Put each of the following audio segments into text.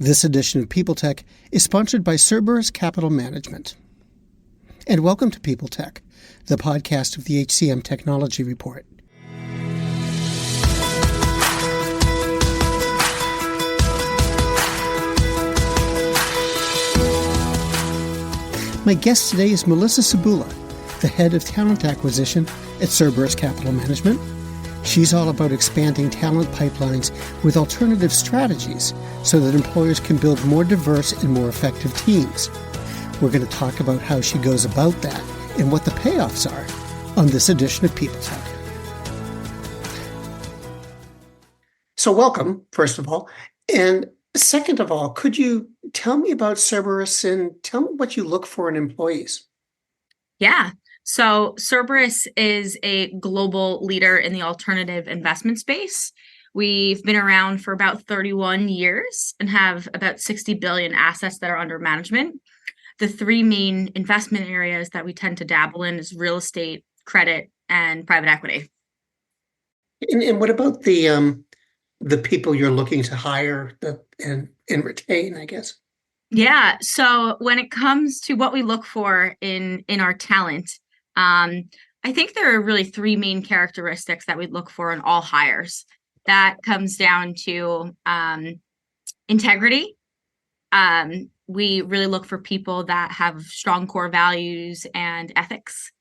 This edition of People Tech is sponsored by Cerberus Capital Management. And welcome to People Tech, the podcast of the HCM Technology Report. My guest today is Melissa Cebula, the head of talent acquisition at Cerberus Capital Management. She's all about expanding talent pipelines with alternative strategies so that employers can build more diverse and more effective teams. We're going to talk about how she goes about that and what the payoffs are on this edition of People Tech. So welcome, first of all. And second of all, could you tell me about Cerberus and tell me what you look for in employees? Yeah. So Cerberus is a global leader in the alternative investment space. We've been around for about 31 years and have about 60 billion assets that are under management. The three main investment areas that we tend to dabble in is real estate, credit, and private equity. And what about the people you're looking to hire and retain, I guess? Yeah. So when it comes to what we look for in our talent, I think there are really three main characteristics that we look for in all hires. That comes down to integrity. We really look for people that have strong core values and ethics.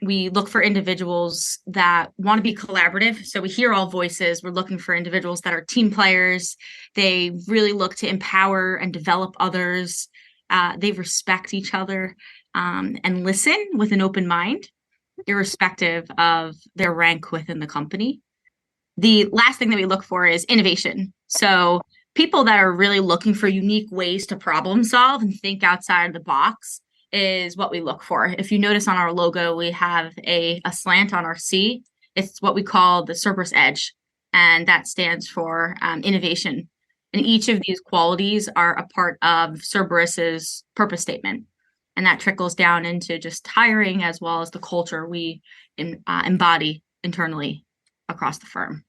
We look for individuals that want to be collaborative. So we hear all voices. We're looking for individuals that are team players. They really look to empower and develop others. They respect each other and listen with an open mind, irrespective of their rank within the company. The last thing that we look for is innovation. So people that are really looking for unique ways to problem solve and think outside the box is what we look for. If you notice on our logo, we have a slant on our C. It's what we call the Cerberus Edge, and that stands for innovation. And each of these qualities are a part of Cerberus's purpose statement, and that trickles down into just hiring as well as the culture we embody internally across the firm.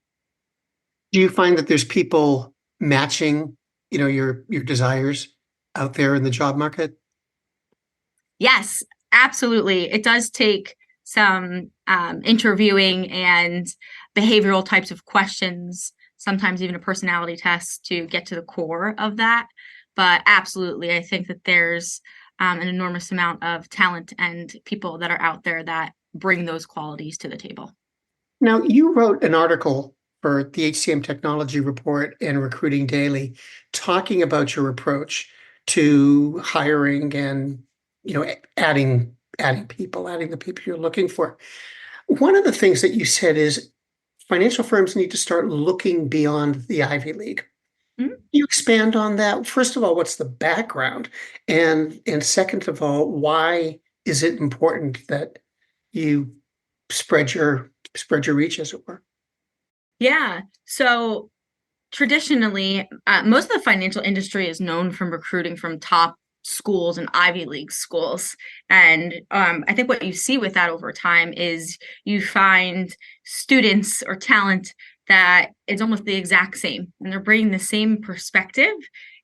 Do you find that there's people matching, your desires out there in the job market? Yes, absolutely. It does take some interviewing and behavioral types of questions, sometimes even a personality test to get to the core of that. But absolutely, I think that there's an enormous amount of talent and people that are out there that bring those qualities to the table. Now, you wrote an article for the HCM Technology Report and Recruiting Daily talking about your approach to hiring and adding the people you're looking for. One of the things that you said is financial firms need to start looking beyond the Ivy League. Mm-hmm. Can you expand on that? First of all, what's the background? And second of all, why is it important that you spread your reach, as it were? Yeah. So traditionally, most of the financial industry is known from recruiting from top schools and Ivy League schools. And I think what you see with that over time is you find students or talent that is almost the exact same, and they're bringing the same perspective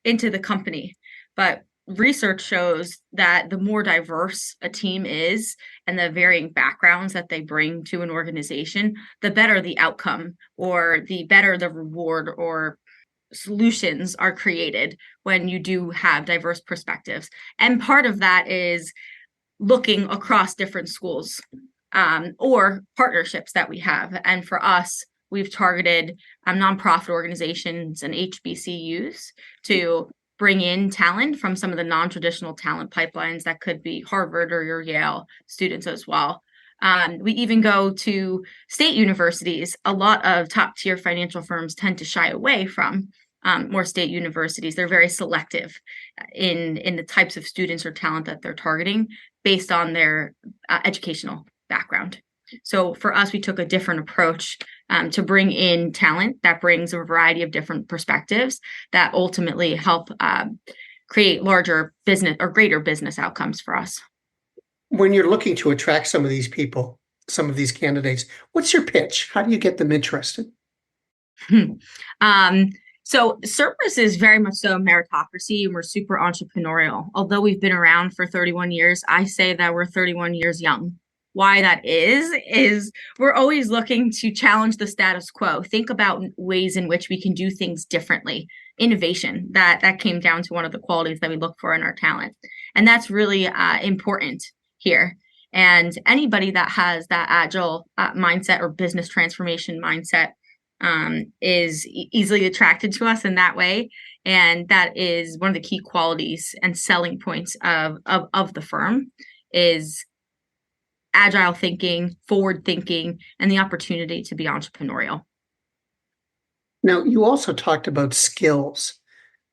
into the company. But research shows that the more diverse a team is and the varying backgrounds that they bring to an organization, the better the outcome or the better the reward or solutions are created when you do have diverse perspectives. And part of that is looking across different schools or partnerships that we have. And for us, we've targeted nonprofit organizations and HBCUs to bring in talent from some of the non-traditional talent pipelines that could be Harvard or your Yale students as well. We even go to state universities. A lot of top tier financial firms tend to shy away from more state universities. They're very selective in the types of students or talent that they're targeting based on their educational background. So for us, we took a different approach to bring in talent that brings a variety of different perspectives that ultimately help create larger business or greater business outcomes for us. When you're looking to attract some of these people, some of these candidates, what's your pitch? How do you get them interested? So Cerberus is very much so a meritocracy, and we're super entrepreneurial. Although we've been around for 31 years, I say that we're 31 years young. Why that is we're always looking to challenge the status quo. Think about ways in which we can do things differently. Innovation, that came down to one of the qualities that we look for in our talent. And that's really important here. And anybody that has that agile mindset or business transformation mindset is easily attracted to us in that way. And that is one of the key qualities and selling points of the firm is agile thinking, forward thinking, and the opportunity to be entrepreneurial. Now, you also talked about skills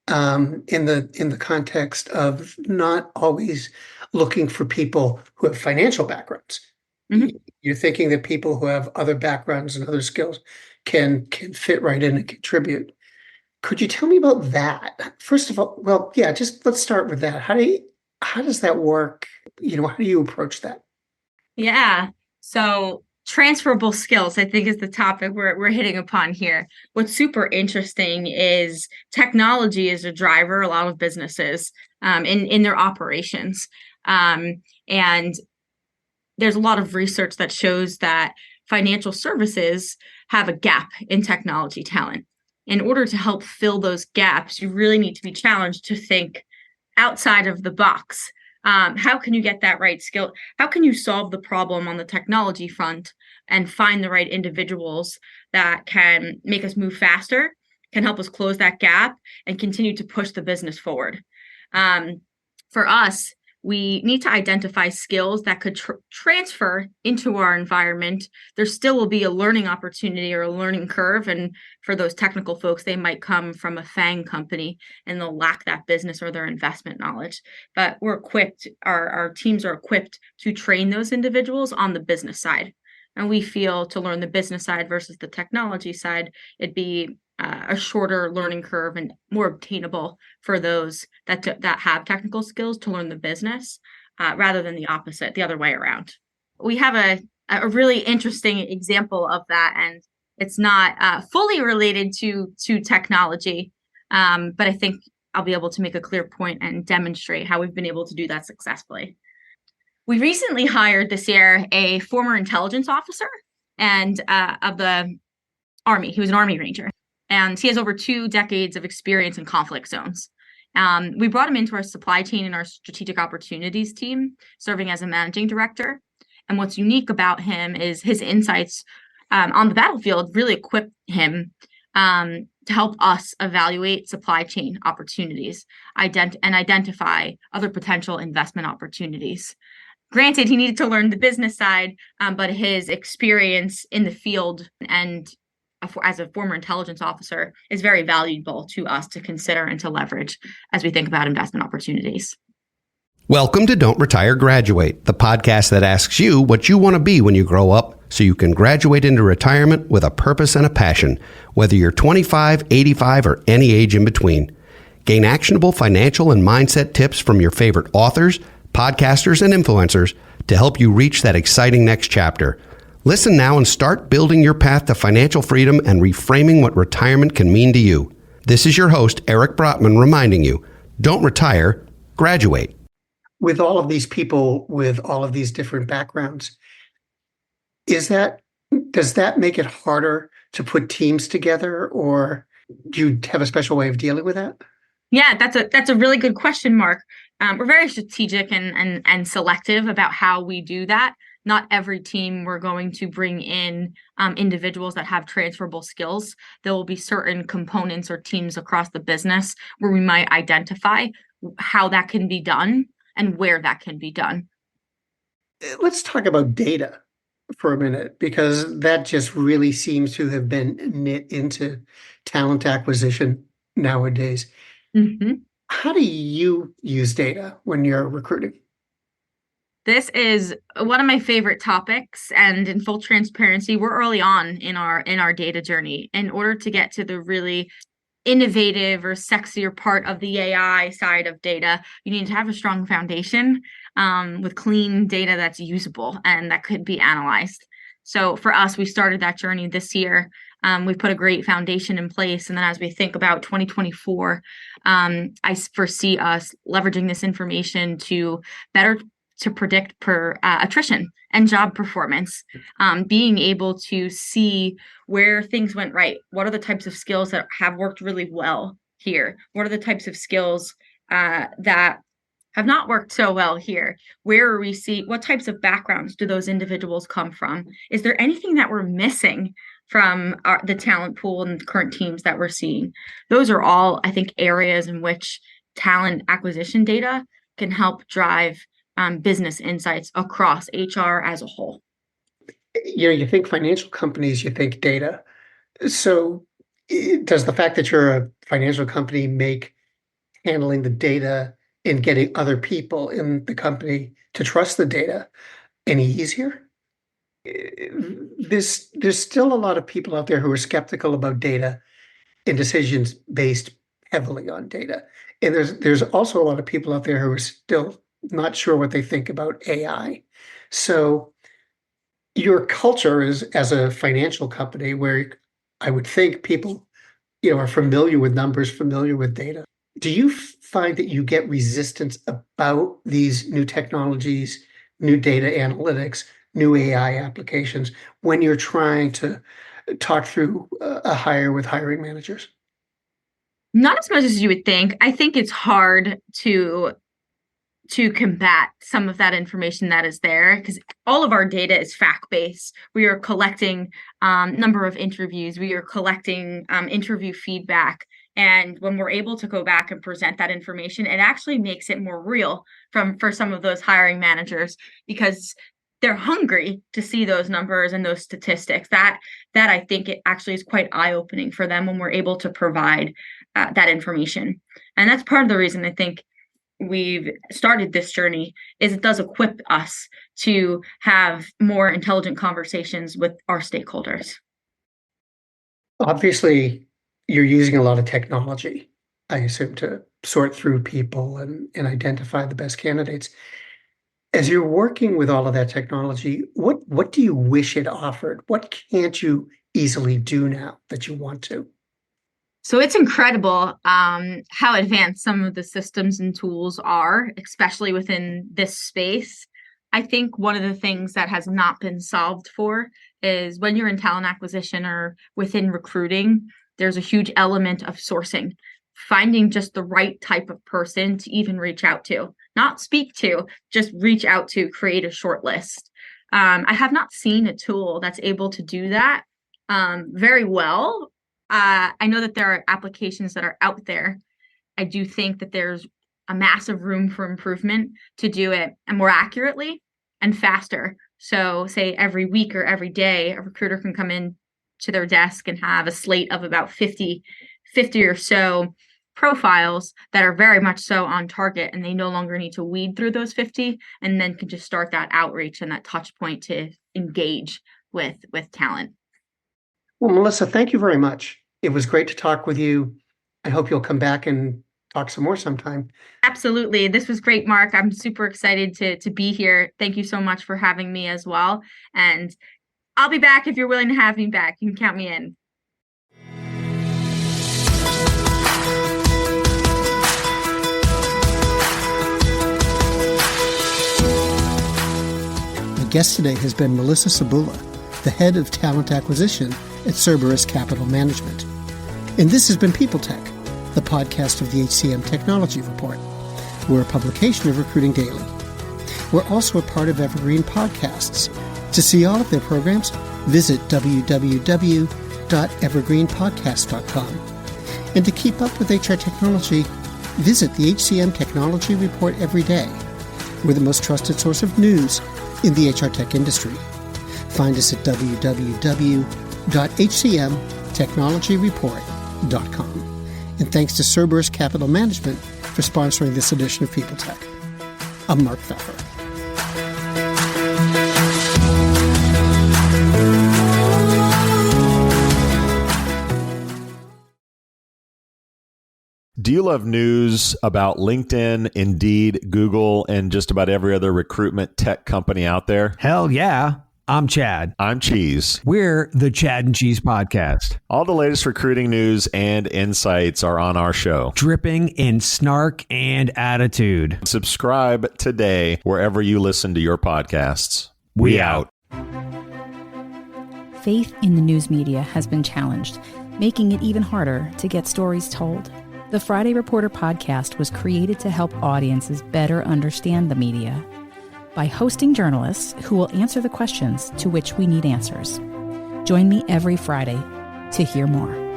in the context of not always looking for people who have financial backgrounds. Mhm. You're thinking that people who have other backgrounds and other skills can fit right in and contribute. Could you tell me about that? First of all, well, yeah, just let's start with that. How does that work? How do you approach that? Yeah. So transferable skills, I think, is the topic we're hitting upon here. What's super interesting is technology is a driver a lot of businesses in their operations. And there's a lot of research that shows that financial services have a gap in technology talent. In order to help fill those gaps, you really need to be challenged to think outside of the box. How can you get that right skill? How can you solve the problem on the technology front and find the right individuals that can make us move faster, can help us close that gap, and continue to push the business forward? For us, we need to identify skills that could transfer into our environment. There still will be a learning opportunity or a learning curve. And for those technical folks, they might come from a FANG company and they'll lack that business or their investment knowledge. But we're equipped, our teams are equipped to train those individuals on the business side. And we feel to learn the business side versus the technology side, it'd be a shorter learning curve and more obtainable for those that have technical skills to learn the business rather than the opposite, the other way around. We have a really interesting example of that, and it's not fully related to technology, but I think I'll be able to make a clear point and demonstrate how we've been able to do that successfully. We recently hired this year a former intelligence officer and of the Army. He was an Army Ranger, and he has over 2 decades of experience in conflict zones. We brought him into our supply chain and our strategic opportunities team, serving as a managing director. And what's unique about him is his insights on the battlefield really equip him to help us evaluate supply chain opportunities and identify other potential investment opportunities. Granted, he needed to learn the business side, but his experience in the field and as a former intelligence officer is very valuable to us to consider and to leverage as we think about investment opportunities. Welcome to Don't Retire, Graduate, the podcast that asks you what you want to be when you grow up so you can graduate into retirement with a purpose and a passion, whether you're 25, 85, or any age in between. Gain actionable financial and mindset tips from your favorite authors, podcasters, and influencers to help you reach that exciting next chapter. Listen now and start building your path to financial freedom and reframing what retirement can mean to you. This is your host, Eric Brotman, reminding you, don't retire, graduate. With all of these people with all of these different backgrounds, does that make it harder to put teams together, or do you have a special way of dealing with that? Yeah, that's a really good question, Mark. We're very strategic and selective about how we do that. Not every team we're going to bring in individuals that have transferable skills. There will be certain components or teams across the business where we might identify how that can be done and where that can be done. Let's talk about data for a minute, because that just really seems to have been knit into talent acquisition nowadays. Mm-hmm. How do you use data when you're recruiting? This is one of my favorite topics, and in full transparency, we're early on in our data journey. In order to get to the really innovative or sexier part of the AI side of data, you need to have a strong foundation with clean data that's usable and that could be analyzed. So for us, we started that journey this year We've put a great foundation in place. And then as we think about 2024, I foresee us leveraging this information to better to predict attrition and job performance, being able to see where things went right. What are the types of skills that have worked really well here? What are the types of skills that have not worked so well here? Where are we see what types of backgrounds do those individuals come from? Is there anything that we're missing from the talent pool and the current teams that we're seeing? Those are all, I think, areas in which talent acquisition data can help drive business insights across HR as a whole. You think financial companies, you think data. So does the fact that you're a financial company make handling the data and getting other people in the company to trust the data any easier? There's still a lot of people out there who are skeptical about data and decisions based heavily on data. And there's also a lot of people out there who are still not sure what they think about AI. So your culture is as a financial company where I would think people, are familiar with numbers, familiar with data. Do you find that you get resistance about these new technologies, new data analytics, new AI applications when you're trying to talk through a hire with hiring managers? Not as much as you would think. I think it's hard to combat some of that information that is there because all of our data is fact-based. We are collecting number of interviews. We are collecting interview feedback. And when we're able to go back and present that information, it actually makes it more real for some of those hiring managers because they're hungry to see those numbers and those statistics. That I think it actually is quite eye-opening for them when we're able to provide that information. And that's part of the reason I think we've started this journey is it does equip us to have more intelligent conversations with our stakeholders. Obviously, you're using a lot of technology, I assume, to sort through people and identify the best candidates. As you're working with all of that technology, what do you wish it offered? What can't you easily do now that you want to? So it's incredible how advanced some of the systems and tools are, especially within this space. I think one of the things that has not been solved for is when you're in talent acquisition or within recruiting, there's a huge element of sourcing, finding just the right type of person to even reach out to, not speak to, just reach out to, create a short list. I have not seen a tool that's able to do that very well. I know that there are applications that are out there. I do think that there's a massive room for improvement to do it and more accurately and faster. So say every week or every day, a recruiter can come in to their desk and have a slate of about 50 or so profiles that are very much so on target, and they no longer need to weed through those 50 and then can just start that outreach and that touch point to engage with talent. Well, Melissa, thank you very much. It was great to talk with you. I hope you'll come back and talk some more sometime. Absolutely. This was great, Mark. I'm super excited to be here. Thank you so much for having me as well. And I'll be back if you're willing to have me back. You can count me in. My guest today has been Melissa Cebula, the head of talent acquisition at Cerberus Capital Management. And this has been People Tech, the podcast of the HCM Technology Report. We're a publication of Recruiting Daily. We're also a part of Evergreen Podcasts. To see all of their programs, visit www.evergreenpodcast.com. And to keep up with HR technology, visit the HCM Technology Report every day. We're the most trusted source of news in the HR tech industry. Find us at www.hcmtechnologyreport.com. And thanks to Cerberus Capital Management for sponsoring this edition of People Tech. I'm Mark Pfeffer. Do you love news about LinkedIn, Indeed, Google, and just about every other recruitment tech company out there? Hell yeah. I'm Chad. I'm Cheese. We're the Chad and Cheese Podcast. All the latest recruiting news and insights are on our show. Dripping in snark and attitude. Subscribe today wherever you listen to your podcasts. We out. Faith in the news media has been challenged, making it even harder to get stories told. The Friday Reporter podcast was created to help audiences better understand the media by hosting journalists who will answer the questions to which we need answers. Join me every Friday to hear more.